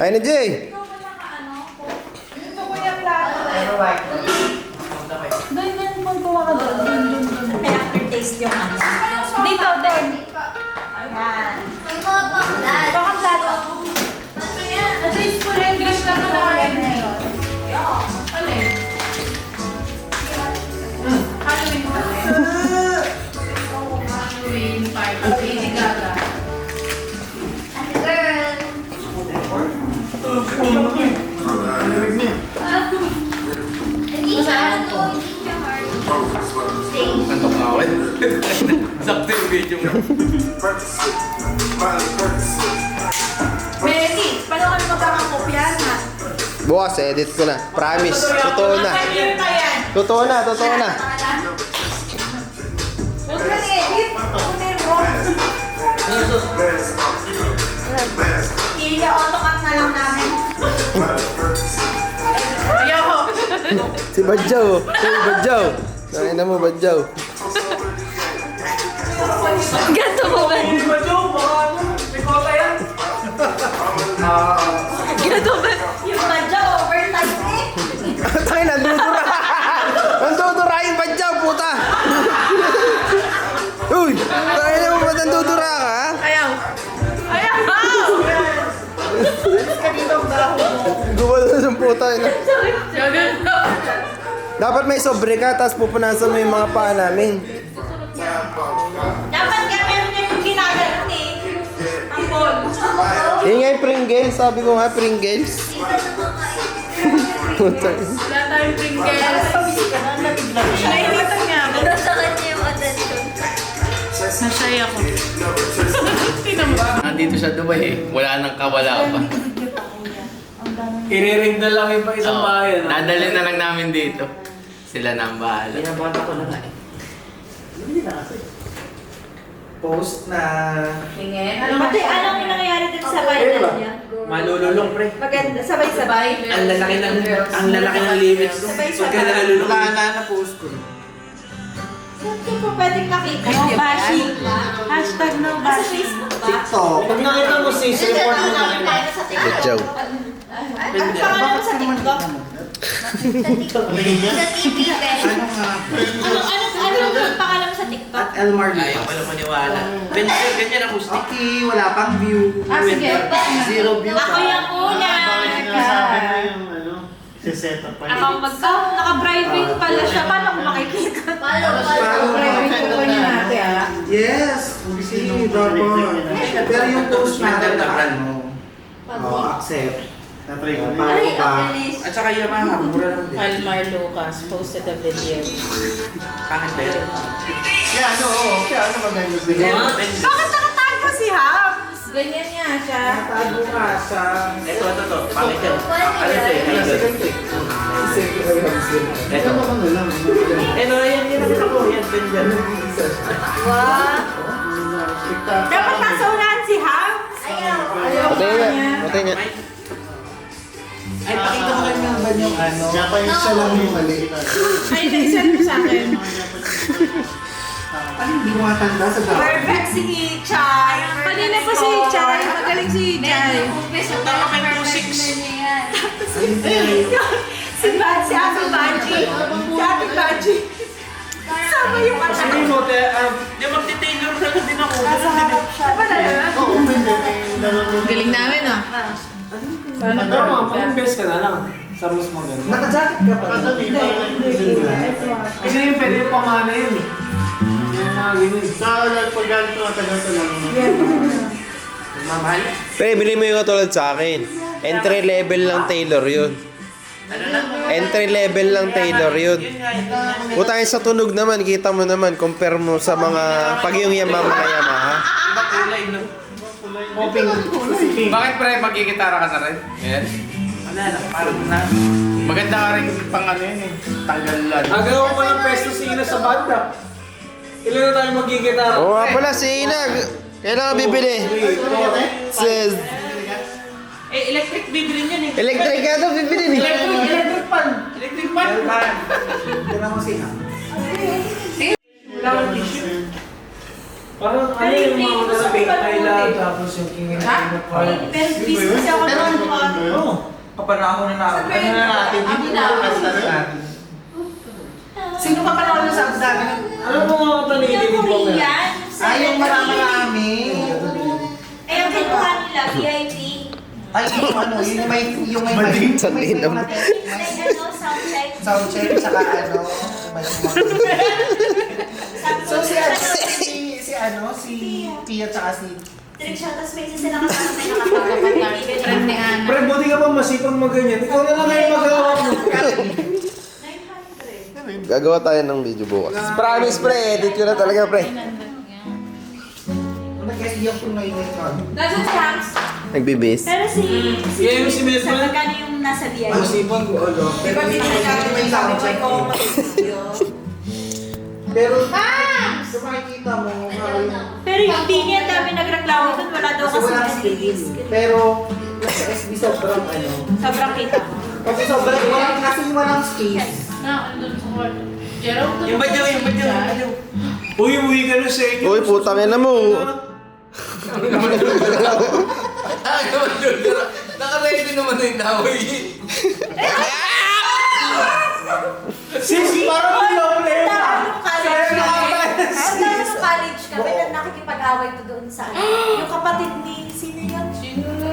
Ay na, Jay! Ikaw ba naka-ano? Ito ko yung plato. Doon magkuha ka doon. May aftertaste yung ano. Dito, din. Ayan. Baka plato. At least full English na ito na rin. Alin? Halloween pa rin. Halloween, Lady Gaga. Antok na ako eh. Sakto yung video mo. Mary, paano kami magkakakopyan ha? Bukas, edit ko na. Promise. Totoo na. Totoo na, totoo na. Huwag na i-edit. Huwag na i-roll. I-autocut na lang namin. Ayoko. Si Badjaw. Uy, Badjaw. Nakina mo, Badjaw. Ganto mo ba? Ganto ba? Yung badya, overtime eh. Tayo, nandudura. Nandudura yung Badjaw, puta. Uy, tayo na mo ba nandudura ka, ha? Ayaw. Ayaw. Gumano sa puta. Ganto. Dapat may sobre ka, tapos pupunasan mo yung mga paa namin. Dapat nga meron na yung ginaganon eh. Ang ball. Yun nga yung Pringles, sabi ko nga, Pringles. Puta. Wala tayong Pringles. Nainitan niya ako. Pero sa kanya yung attention. Nashay ako. Tingnan mo. Nandito sa Dubai eh. Wala nang kawala pa. I-ring na lang yung pa isang bayan. Dadalhin na lang namin dito. Sila na ang bahala. Binabata ko na nga eh. Post na... Tingin. Pati anong nangyayari dito sa bayan niya? Malululong pre. Maganda, sabay-sabay. Ang lalaki ng limits doon. Pag ka nalululong. na post ko. Hindi ko pwedeng makita. No bashi. Hashtag no Sa bashi. Facebook ba? TikTok. Pag nakita mo sis, report mo na yun. Sa TikTok. Badjaw. Ang pangalan mo sa TikTok? Sa TV, pero. Ano ang pangalan mo sa TikTok? At Elmar Ayaw Lucas. pala maniwala. Benzel, ganyan ako stick. Okay, wala pang view. Ah, sige. Zero view. Ako yung una. Ako naka-private pala siya. Paano ko makikita? Private ko niya natin ah. Yes. See, dapat. Pero yung post natin na ano. Oh, accept. Ay, Paano ang ka? bilis. At saka Yamaha, mura lang din. Almar Lucas posted a video. Bakit ba yun? Kaya ano maganda bigyan. Bakit nakatago si Hams? Ganyan niya siya. Tago ka sa... Ito. Bakit yan? Ano ito eh? Ano ito? Ito. Ano, yan ako. Yan, Benjamin. Wow. Dapat nasa unahan si Hams. Ayaw. Patay nga. Patay nga. Ay, pakita mo kayo naman yung ano. Japanese siya lang yung mali. Ay, na-send mo sa akin. Ano, hindi ko matanda sa dapat. Perfect si Chay. Kanina pa si Chay. Magaling si Chay. Tama kay 2-6. Si Ate Baji. Si Ate Baji. Sama yung anak. Sabi mo, Di magti-tailor na lang din ako. Nasa harap siya. Diba na? Oo, pwede. Galing namin ah. Sana pero pang-invest ka na lang. Sa mas maganda. Naka-jacket ka pa. Kasi yung pwede yung pamana yun eh. Yung mga ganyan. Pag ganito matagal ka lang. Mamahal. Pre, bili mo yung katulad sa akin. Entry level lang Taylor yun. Ano lang? Entry level lang Taylor yun. Puta yun sa tunog naman, kita mo naman, compare mo sa mga, pag yung Yamaha na Yamaha. Iba kulay, no? Bakit pre, magkikitara ka na rin? Ayan. Wala lang, parang na. Maganda ka rin pang ano yun eh. Tanggalan. Agaw ko ng pesto si Ina sa banda. Ilan na tayo magkikitara? Oo nga pala, si Inag. Kailan ka bibili? Says, Eh, electric bibili niyan eh. electric ka ito bibili ni. Electric pan. Electric pan. Tira mo siya. Wala akong tissue. Parang ano yung mga nasa pink island tapos yung king and Ha? queen of hearts. Pero busy kasi ako noon. kapanahon na natin. Ano na natin? Hindi na natin. Sino ka panahon sa abdagan? Ano mo mga panigin Yung mo? Korean. Ay, yung marami. Eh, yung kinuha nila, VIP. Ay, yung ano, yung may Sa linaw. Like, ano, sound check. sound check, saka ano, may Sabi So ko, si ano, si Tia tsaka si... trick siya, tapos may isa sila kasama may nakatawa. Friend ni Ana. Pre, buti ka pa masipag maganyan. Ikaw na lang yung magawa mo. 900. Gagawa tayo ng video bukas. Promise pre, edit ko na talaga pre. Nag-guess yung kung nainit ka. Nasaan si Hams? Nagbibis. Pero Yeah, yung si Melvin. sa magkano yung nasa VIP? Masipag mo, ano. Diba tinignan natin may sound check Pero, so makikita mo, Pero yung Bini, ang dami nagreklamo doon, wala daw kasi kasi walang nag-release. screen. Pero, sa SB sobrang ano. Sobrang kita mo. Kasi sobrang, kasi walang space. Jerome, Yung badyaw, yung badyaw, yung badyaw. Uy, uwi ka na sa inyo. Uy, putang ina mo. Naka-ready naman na yung laway. Sis, parang problema. Nung college kami, nung college kami, na nakikipag-away ko doon sa yung kapatid ni, sino yun?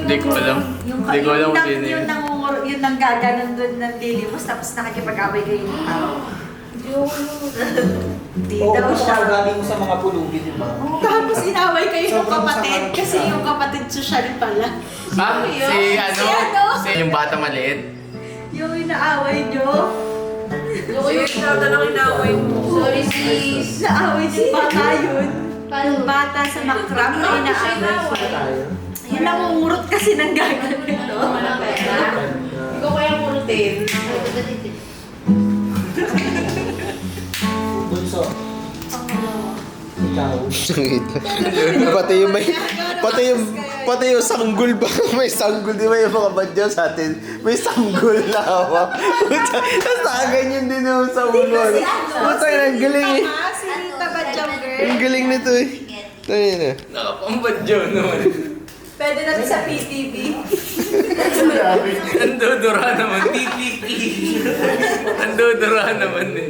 Hindi ko alam. Hindi ko alam kung sino yun. Yung nanggaganon doon ng Lilimos, tapos nakikipag-away kayo ng tao. Di Oo, daw ito siya. ka galing mo sa mga pulubi, di ba? Tapos inaway kayo ng Sobrang kapatid, sama. kasi yung kapatid social pala. Ah, si ano? Si yung bata maliit. Yung inaaway nyo. yung sinada lang inaway mo. Sorry, sis. Naaway niyo bata yun. Yung bata sa makram na inaaway. Yung nangungurot kasi ng gagawin nito. Ikaw kaya kurutin. Bunso. Ikaw. pati yung sanggol ba? May sanggol, di ba yung mga badyaw sa atin? May sanggol na hawak. Tapos nakaganyan din yung sa ulo. Putang ina, ang galing eh. Si Tabadjang girl. Ang galing nito eh. Tayo na. Nakapambadyaw naman. Pwede natin sa PTV. Nandudura naman. PPP. Nandudura naman eh.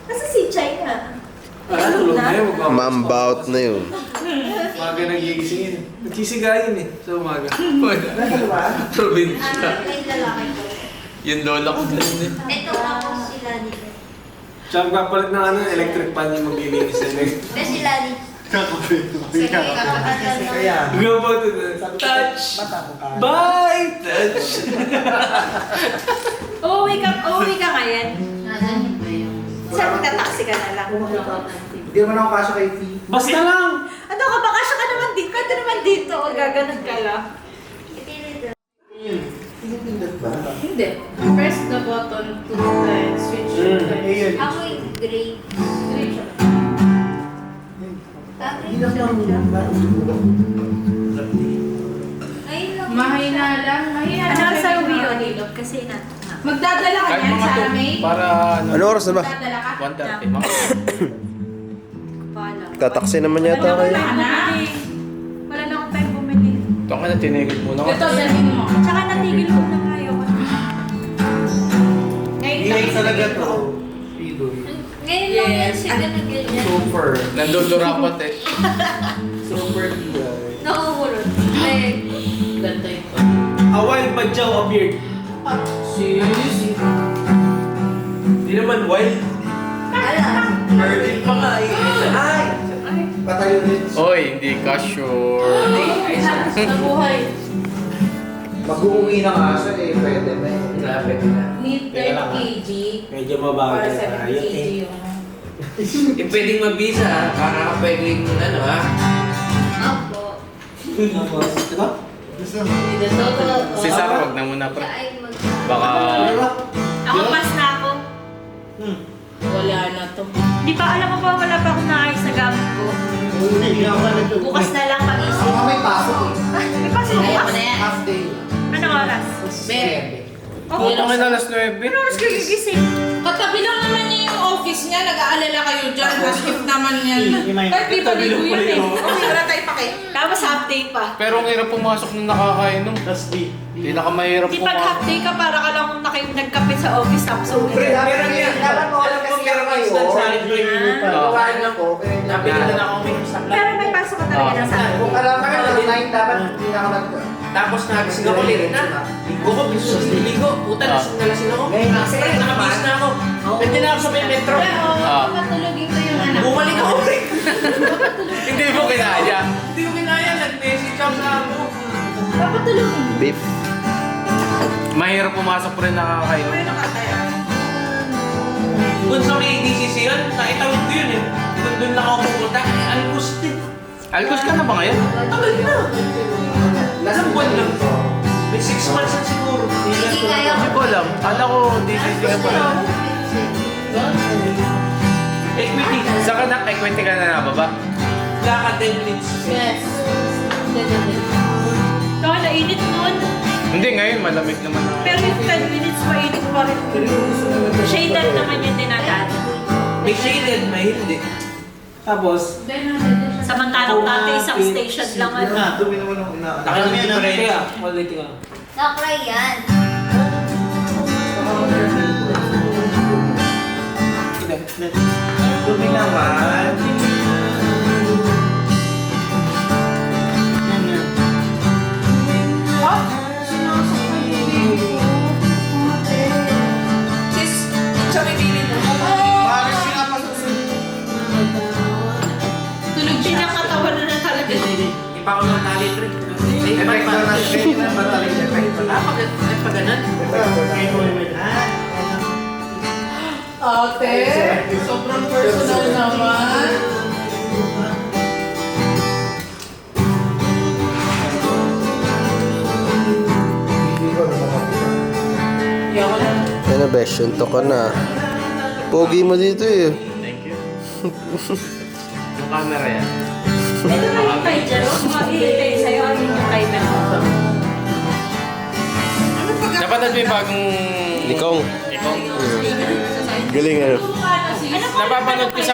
Kasi si China. Ah, tulog na yun. Mambout na yun. Umaga nagigisingin. Nagsisigayin eh, sa umaga. Ano ba? Probinsya. Yung lalaki ko. Yung lola ko din eh. Ito ako sila ni. Tsaka magpapalit ng ano, electric pan yung maglilinis na yun. Pero sila ni. Kaya, Hanggang po ito. Touch! bata ko ka. Bye! Touch! Uuwi ka ngayon. Saan magta-taxi ka na lang? Hindi naman ako kasya kay Fee. Basta lang! Ano ka, bakasya ka naman dito. Pwede naman dito. O gaganon ka lang. Pinipindot ba? Hindi. Press the button to switch. Ayun. Ako yung gray. Hindi lang ba? Ayun lang. Mahina lang. Mahina Ano lang. sa uwi yun? Kasi na. Magdadala ka Kahit niyan mga sa to. May? Para ano. Ano oras na ba? Magdadala ka? 1:30. Mga Pala. Tataksi naman yata kayo. Wala na akong time bumili. ito ka na, tinigil muna ko. Ito, dalhin mo. Tsaka natigil ko na nga yun. Hindi talaga to. Pidoy. Ngayon lang yan siya ganyan. Super. Nandudura pati. Super pidoy. Nakungulot. Like, Ganda ito. A wild badyaw appeared. Sis. Hindi naman wild. Virgin pa nga eh. Ay! Patayo din. Oy, hindi ka sure. Nabuhay. Mag-uuwi na nga siya eh. Pwede na eh. Grabe na. Need 30 kg. Medyo Para mabagal 7 tayo kg eh. yung... Eh, pwedeng mabisa ha. Kakakapegling mo na, no ha? Apo. Tapos, ito? Si Sam, wag na muna pre. Baka... Ako pas na ako. Wala na to. Di ba alam mo ba wala pa akong naayos sa gamit ko? Bukas na lang pag-isip. Ako may pasok eh. May pasok Kaya bukas. mo na yan. Half day. Anong oras? Bere. Oh, Ano ka na alas 9? Ano oras ka gigising? Katabi lang naman niya yung office niya, nag-aalala kayo dyan. Maskip naman yan. Kahit di pa ligo yun eh. Okay, wala tayo pake. Tapos half day pa. Pero ang hirap pumasok nung nakakainom. Pinakamahirap Di pag half pumasok. day ka, para ka lang nagkape sa office tapos uwi. Pero yan, dapat mo alam kasi meron kayo solid break. Gawain ako. Napilitan ako uminom sa Pero may pasok ka talaga ng Sunday. Kung alam ka na, 9 dapat hindi na ako Tapos nagising ako late na. Ligo ko, gusto ko ligo. Puta, lasing ako. Siyempre, nakabis na ako. Pwede na ako sa may metro. Matulogin ko yung anak. Bumalik ako. Hindi mo kinaya. Hindi ko kinaya. Nag-message ako sa ako. Papatulogin. Beef. Mahirap pumasok rin nakakainom. Kung sa may DCC yun, naitawid ko yun eh. Kung doon lang ako pupunta, alkus din. Alcos ka na ba ngayon? Tagal na. Ilang buwan lang to. May 6 months na siguro. Hindi ko alam. Kala ko DCC ka pa rin. Equity. Saan ka na? Equity ka na nababa? Lakad 10 minutes. Yes. Kaya nainit nun. Hindi, ngayon malamig naman na. Pero yung 10 minutes mainit pa rin. Shaded naman yung dinadaan. May shaded, may hindi. Tapos, Samantalang dati isang station lang ano. Dumi naman ang ina. nakalimutan ko rin kaya. Quality ka. Nakry yan. Dumi naman. Sis, sa may bibig mo. Paris nga pa Tulog siya. Pinakatawan na talaga. Hindi pa ako ng tali trick. Ay, Effect na lang. Effect na mataling effect. pag ganun. Ate, sobrang personal naman. Yawa na. Ano, best yun to ka na. Pogi mo dito eh. Thank you. Yung camera yan. Ito na yung kay Jero. Mga ililay sa'yo ang inyong kay Mel. Dapat natin may bagong... Nikong. Nikong. Galing ano. Napapanood ko sa...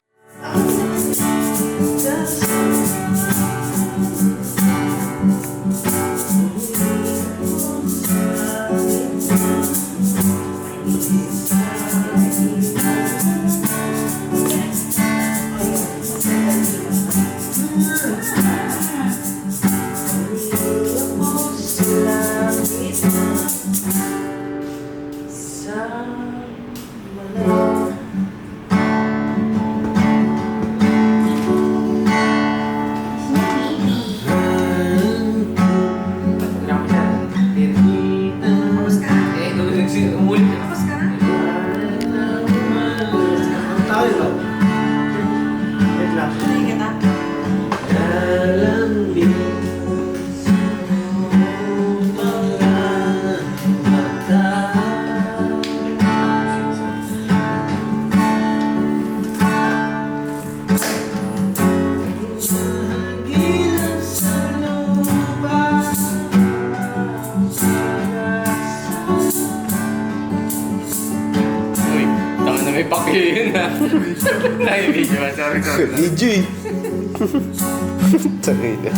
Uy, tanga na may pakihin na. Nai-video. Sorry. Video eh. Tangay na.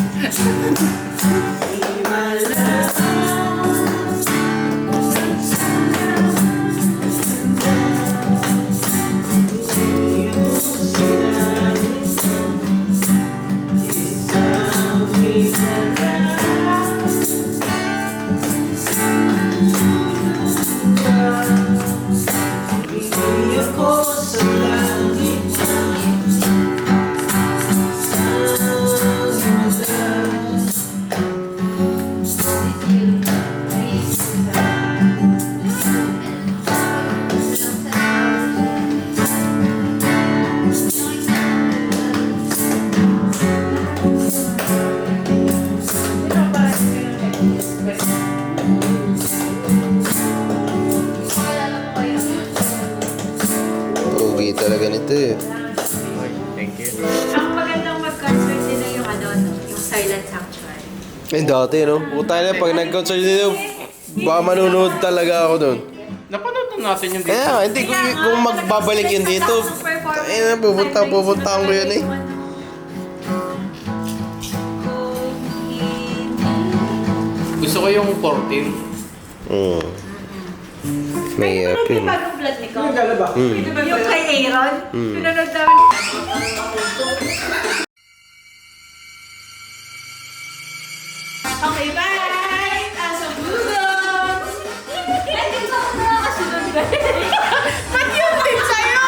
Pogi talaga nito eh. Thank you. Ang magandang mag-concert din na yung ano, no? Yung Silent Sanctuary. Eh dati no. Puta na pag nag-concert dito, baka manunood talaga ako doon. Napanood na natin yung dito. Kaya, hindi kung magbabalik yun dito. Eh, pupuntahan ko yun eh. Gusto ko yung 14. Mahirap yun. Bagong vlog ni Ko. Naglalaba. Yung kay Aaron. Mm. Pinanood namin. Okay, bye! Asa Budogs! Hindi ko ako nakakasunod ba? Ba't yung din sa'yo?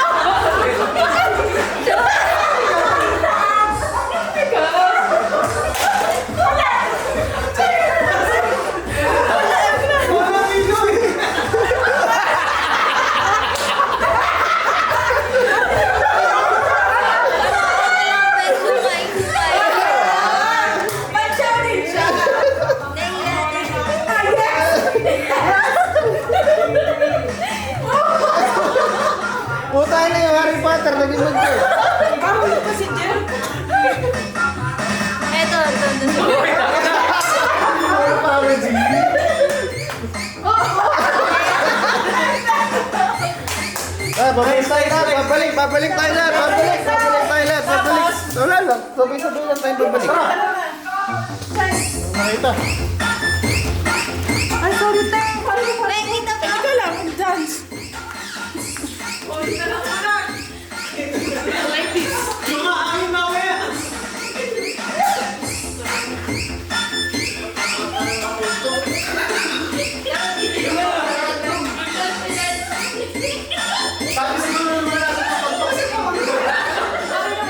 Ba't siya rin siya? Puta na yung Harry Potter, naging mag-girl. Bawal kasi dyan. Eto, Babalik tayo lahat, babalik tayo lahat, babalik tayo lahat, babalik. Wala lang, sabay-sabay lang tayo babalik. Nakita.